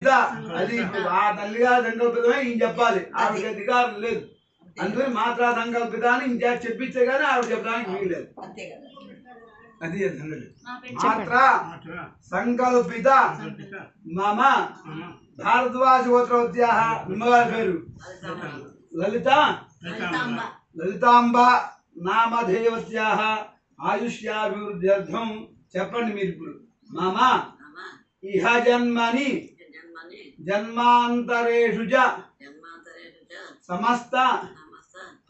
అది ఆ తల్లిగా సంకల్పితమే ఈయన చెప్పాలి, ఆవిడకి అధికారం లేదు. అందుకని మాత్రా సంకల్పిత అని ఇంత చెప్పించే కానీ ఆవిడ చెప్పడానికి వీలేదు. అది మాత్ర సంకల్పిత మమ భారద్వాజ గోత్రోద్యాహ అమ్మగారి పేరు లలితాంబ నామధేయవత్యాహ ఆయుష్యాభివృద్ధ్యర్థం చెప్పండి మీరు ఇప్పుడు. మమ ఇహ జన్మని జన్మాంతరేషు చ సమస్త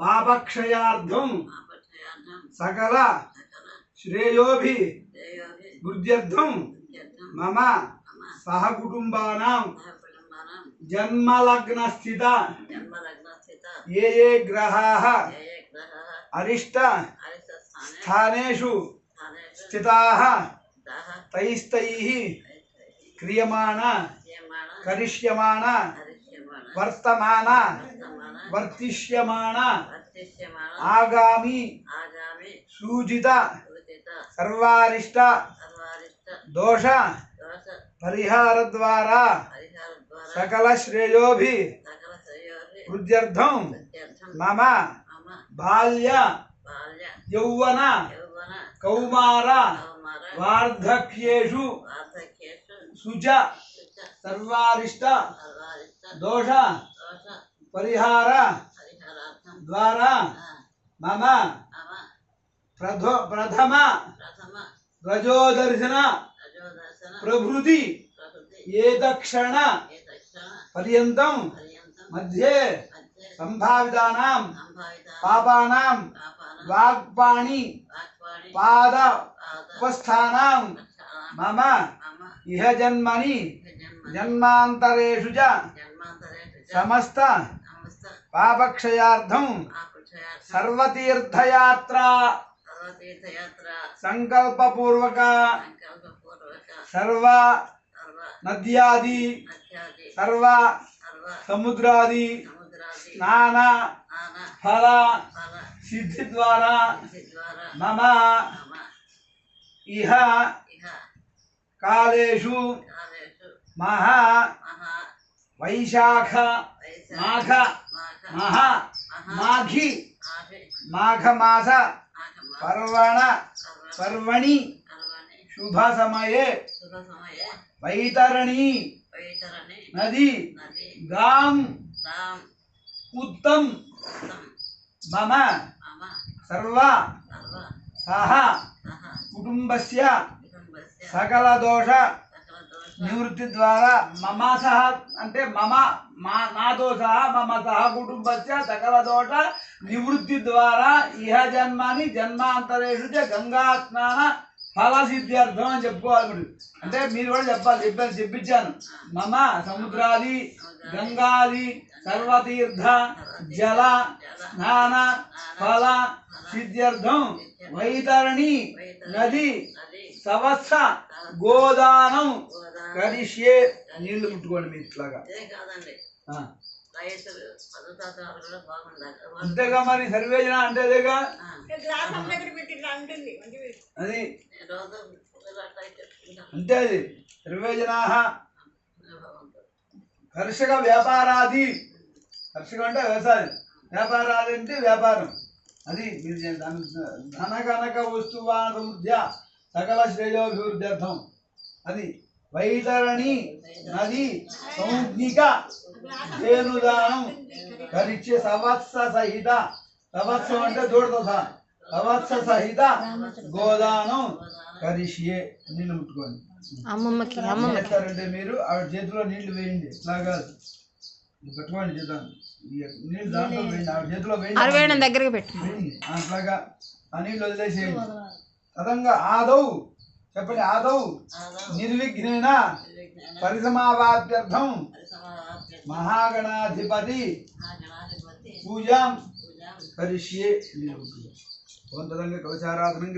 పాపక్షయార్థం సకల శ్రేయోభి వృద్ధ్యర్థం మమ సహకుటుంబానాం జన్మలగ్నస్థిత ఏ ఏ గ్రహాః అరిష్ట స్థానేషు స్థితాః తైస్తైః క్రియమాణ కరిష్యమాణ వర్తమాన వర్తిష్యమాణ ఆగామి సూచిత సర్వారిష్ట దోష పరిహార ద్వారా సకల శ్రేయోభి వృద్ధ్యర్థం మమ బాల్య యౌవన కౌమార వార్ధక్యేషు సుచ సర్వారిష్ట దోష పరిహార ద్వారా మమ ప్రథమ రజోదర్శన ప్రభృతి ఏతక్షణ పర్యంతం మధ్యే సంభావితానాం పాపానాం వాక్పాణి పాద ఉపస్థానాం మమ ఇహ జన్మని జన్మాంతరేషు చ సమస్త పాపక్షయార్థం సర్వతీర్థయాత్రా సంకల్పపూర్వక సర్వ నద్యాది సర్వ సముద్రాది స్నాన ఫల సిద్ధి ద్వారా మమ ఇహ కాలేషు మహా వైశాఖ మాఘ మహా మాఘి మాఘమాస పర్వణి శుభ సమయే వైతరణి నది గాం ఉత్తం మమ సర్వ సహ కుటుంబస్య సకల దోష నివృత్తి ద్వారా మమ సహ అంటే నాతో సహా మమ సహ కుటుంబస్య సకల దోష నివృత్తి ద్వారా ఇహ జన్మని జన్మాంతరేషు గంగా స్నాన ఫల సిద్ధ్యర్థం అని చెప్పుకోవాలి. అంటే మీరు కూడా చెప్పాలి, చెప్పించాను. మమ సముద్రాది గంగాది సర్వతీర్థ జల స్నాన ఫల సిద్ధ్యర్థం వైతరణి నది సవత్స గోదానం కరిష్యే. నీళ్లు ముట్టుకోండి మీరు ఇట్లాగా. అంతేగా మరి సర్వేజన అంటే అదేగా. అది అంతే, అది సర్వేజనా కర్షక వ్యాపారాది. కర్షక అంటే వ్యవసాయం, వ్యాపారాది అంటే వ్యాపారం. అది మీరు ధన కనక వస్తువాన సమృద్ధ్య సకల శ్రేయోభివృద్ధ్యర్థం. అది వైతరణి నది సంజ్ఞిక ధేనుదానం కరిచ్చే సవత్స సహిత. సవత్సం అంటే దూడతో సహా. సవత్స సహిత గోదానం కరిష్యే. నీళ్ళు ముట్టుకోండి. చేస్తారంటే మీరు ఆవిడ చేతిలో నీళ్లు వేయండి. ఇట్లాగా పెట్టుకోండి చేద్దాం. నీళ్ళు దాంట్లో వేయండి, ఆవిడ చేతిలో వేయండి, దగ్గరికి పెట్టండి. అట్లాగా ఆ నీళ్ళు వదిలేసేయండి. తదంగా ఆదౌ చెప్పండి. ఆదౌ నిర్విఘ్నేన పరిసమావాప్త్యర్థం మహాగణాధిపతి పూజాం కరిష్యే. కొంతదంగా కవచారాధనం